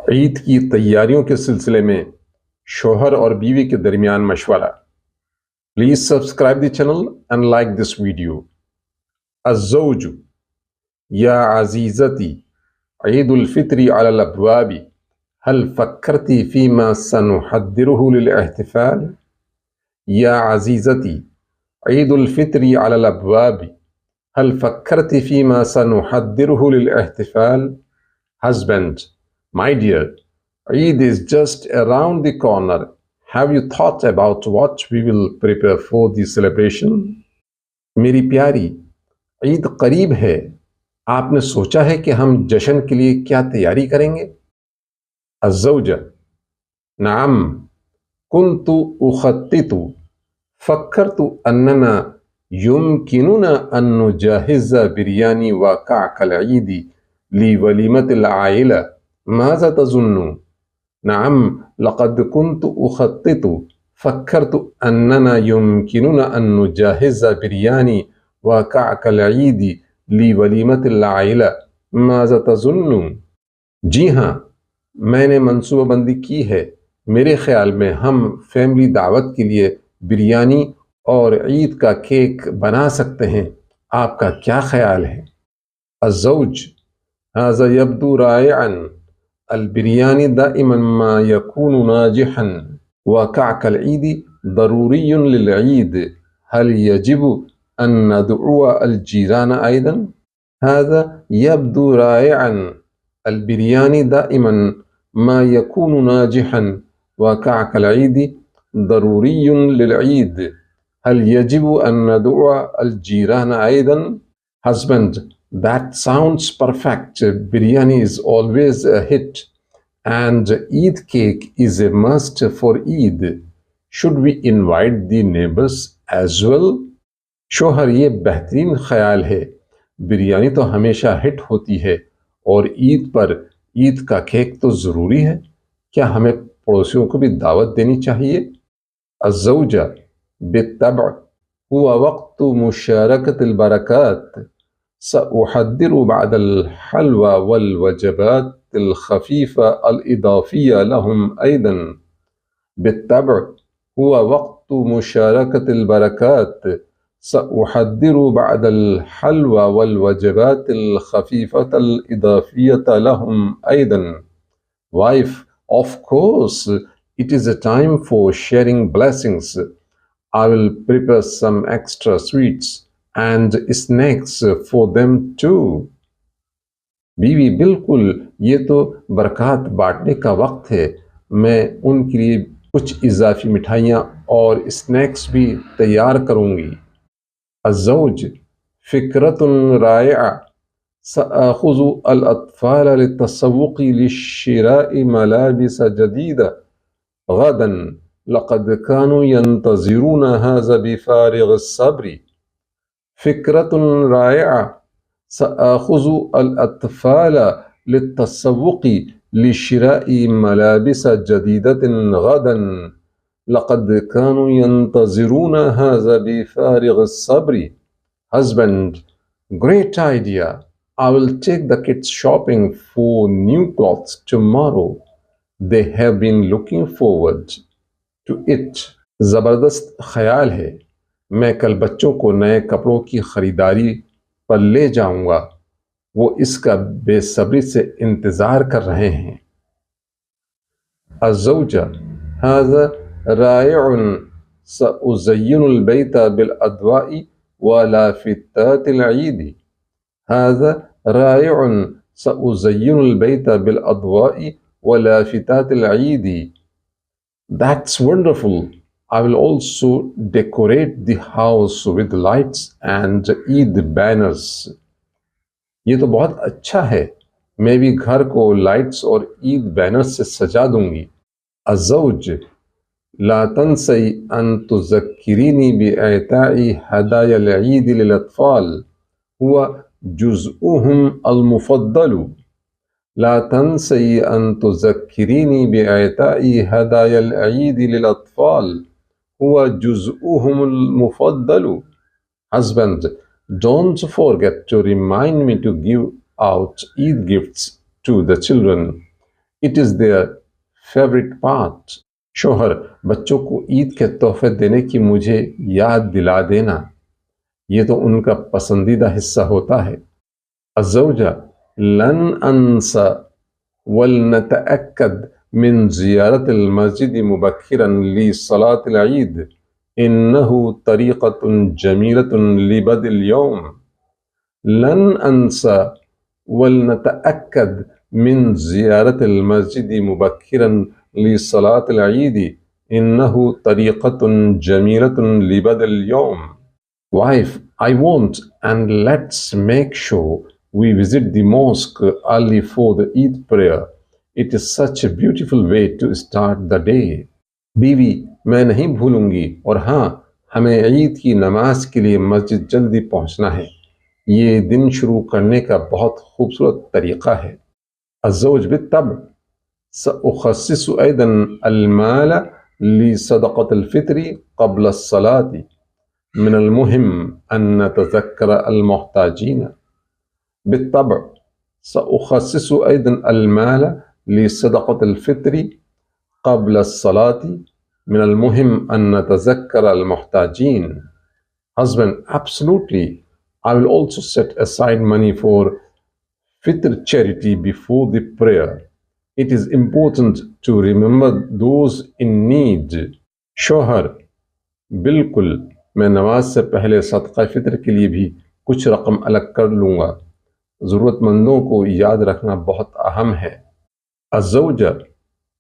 ईद की तैयारियों के सिलसिले में शौहर और बीवी के दरमियान मशवरा। Please subscribe the channel and like this video. अज़्ज़ौजु या अज़ीज़ती ईदुल फित्री अलल अब्वाबी हल फक्करती फीमा सनुहुद्दिरुहु लिल इहतिफाल। या अज़ीज़ती ईदुल फित्री अलल अब्वाबी हल फक्करती फीमा सनुहुद्दिरुहु लिल इहतिफाल। Husband, my dear, Eid is just around the corner. Have you thought about what we will prepare for the celebration? मेरी प्यारी, ईद करीब है। आपने सोचा है कि हम जश्न के लिए क्या तैयारी करेंगे? अज़्ज़ौजा, नअम, कुन्तु उख़त्तितु, फ़क्करतु अन्नना युमकिनुना अन नुजाहिज़ बिरयानी व कअकल ईदी ली वलीमतिल आइला। माज़ा तज़ुन्नु? नअम, लक़द कुन्तु उख़त्तितु, फ़क्करतु अन्नना युमकिनुना अन नुजाहिज़ बिरयानी व कअकल ईदी ली वलीमतिल आइला। माज़ा तज़ुन्नु? जी हाँ, मैंने मनसूबाबंदी की है। मेरे ख्याल में हम फैमिली दावत के लिए बिरयानी और ईद का केक बना सकते हैं। आपका क्या ख्याल है? अज़्ज़ौज, हाज़ा यब्दू राइअन। अल-बिरयानी दाइमन मा यकूनु नाजिहन व कअकल ईदी ज़रूरियुन लिल ईद। हल यजिबु अन नदउअ अल-जीरान अयदन? हाज़ा यब्दू राइअन। البرياني دائما ما يكون ناجحا وكعك العيد ضروري للعيد. هل يجب أن ندعو الجيران أيضا؟ Husband, that sounds perfect. Biryani is always a hit and Eid cake is a must for Eid. Should we invite the neighbors as well? शोहर, ये बेहतरीन ख्याल है। बिरयानी तो हमेशा हिट होती है और ईद पर ईद का केक तो ज़रूरी है। क्या हमें पड़ोसियों को भी दावत देनी चाहिए? अज़्ज़ौजा, बित्तबअ हुवा वक़्तु मुशारकतिल बरकात। सउहद्दिरु बअदल हलवा वल वजबातिल खफीफा अल इदाफिया लहुम अयदन। बित्तबअ हुवा वक़्तु मुशारकतिल बरकात। سأحضر بعد الحلوى والوجبات الخفيفة الإضافية لهم أيضا. Wife, of course, it is a time for sharing blessings. I will prepare some extra sweets and snacks for them too. बीवी, बिल्कुल, ये तो बरकत बांटने का वक्त है। मैं उनके लिए कुछ इजाफी मिठाइयाँ और स्नैक्स भी तैयार करूँगी। الزوج فكرة رائعة. سآخذ الأطفال للتسوق لشراء ملابس جديدة غدا. لقد كانوا ينتظرون هذا بفارغ الصبر. فكرة رائعة. سآخذ الأطفال للتسوق لشراء ملابس جديدة غدا. لقد كانوا ينتظرون هذا بفارغ الصبر. Husband, great idea. I will take the kids shopping for new clothes tomorrow. They have been looking forward to it. ज़बरदस्त ख्याल है। मैं कल बच्चों को नए कपड़ों की खरीदारी पर ले जाऊंगा। वो इसका बेसब्री से इंतज़ार कर रहे हैं। अज़्ज़ौजा, हाज़ा राइउन। सउज़य्यिनु अल-बैत बिल-अद्वाइ व लाफ़ितात अल-ईद। हाज़ा राइउन। सउज़य्यिनु अल-बैत बिल-अद्वाइ व लाफ़ितात अल-ईद। That's wonderful. I will also decorate the house with lights and Eid banners. ये तो बहुत अच्छा है। मैं भी घर को लाइट्स और ईद बैनर्स से सजा दूंगी। अज़्ज़ौज, ला तंसई अन तुज़क्किरीनी बिइताई हदायल ईद लिल अत्फ़ाल हुवा जुज़उहुम अल मुफ़द्दल। ला तंसई अन तुज़क्किरीनी बिइताई हदायल ईद लिल अत्फ़ाल हुवा जुज़उहुम अल Mufaddal. Husband, don't forget to remind me to give out Eid gifts to the children. It is their favorite part. शोहर, बच्चों को ईद के तोहफे देने की मुझे याद दिला देना, ये तो उनका पसंदीदा हिस्सा होता है। अज़्ज़ौजा, लन अंसा वलनतअक्कद मिन ज़ियारतिल मस्जिद मुबक्किरन लिसलातिल ईद, इन्नहु तरीक़तुन जमीलतुन लिबदिल यौम। लन अंसा वलनतअक्कद मिन ज़ियारतिल मस्जिद मुबक्किरन लिसलातिल ईद, इन्नहु तरीक़तुन जमीलतुन लिबदिल यौम। Wife, I want, and let's make sure we visit the mosque early for the Eid prayer. It is such a beautiful way to start the day. बीवी, मैं नहीं भूलूंगी, और हाँ, हमें ईद की नमाज के लिए मस्जिद जल्दी पहुंचना है। ये दिन शुरू करने का बहुत खूबसूरत तरीक़ा है। अज़्ज़ौज बित्तब सअख़स्सिसु ऐदन अल-माल लिसदक़तिल फ़ित्री क़ब्ल अस्सलाति, मिन अल-मुहिम अन नतज़क्कर अल-मुहताजीन। बित्तब सअख़स्सिसु ऐदन अल-माल लिसदक़तिल फ़ित्री क़ब्ल अस्सलाति, मिन अल-मुहिम अन नतज़क्कर अल-मुहताजीन। Husband, absolutely. I will also set aside money for Fitr charity before the prayer. It is important to remember those in need. शोहर, बिल्कुल, मैं नमाज से पहले सदका फ़ितर के लिए भी कुछ रकम अलग कर लूँगा। ज़रूरतमंदों को याद रखना बहुत अहम है। अज़्ज़ौजा,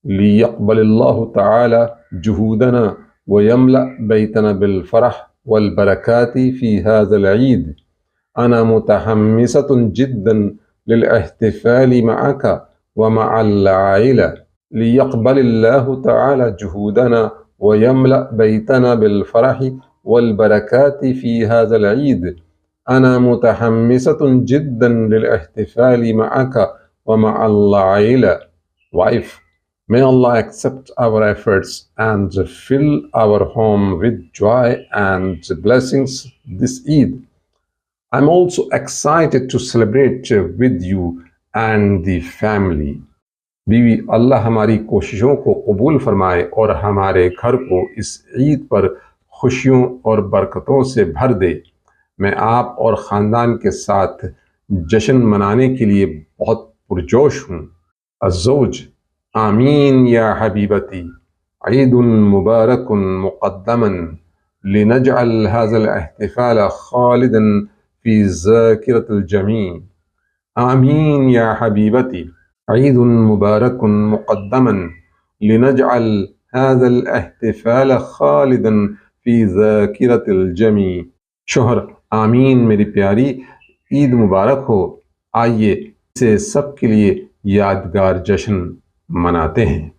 लियक़बलिल्लाहु तआला जुहूदना व यमला बैतना बिलफ़रह वल बरकाति फ़ी हाज़िल ईद, अना मुतहम्मिसतुन जिद्दन लिल इह्तिफ़ाल मअका व मअल आइला। लियक़बलिल्लाहु तआला जुहूदना व यमला बैतना बिलफ़रह वल बरकाति फ़ी हाज़िल ईद, अना मुतहम्मिसतुन जिद्दन लिल इह्तिफ़ाल मअका व मअल आइला। Wife, may Allah accept our efforts and fill our home with joy and blessings this Eid. I'm also excited to celebrate with you and the family. बीवी, अल्लाह हमारी कोशिशों को कबूल फरमाए और हमारे घर को इस ईद पर खुशियों और बरकतों से भर दे। मैं आप और ख़ानदान के साथ जश्न मनाने के लिए बहुत पुरजोश हूँ। अज़्ज़ौज, आमीन या हबीबती, ईदुन मुबारकुन मुक़द्दमन लिनजअल हाज़ल इह्तिफ़ाल ख़ालिदन फ़ी ज़ाकिरतिल जमी। आमीन या हबीबती, ईदुन मुबारकुन मुक़द्दमन लिनजअल हाज़ल इह्तिफ़ाल ख़ालिदन फ़ी ज़ाकिरतिल जमी। शोहर, आमीन मेरी प्यारी, ईद मुबारक हो। आइए इसे सबके लिए यादगार जश्न मनाते हैं।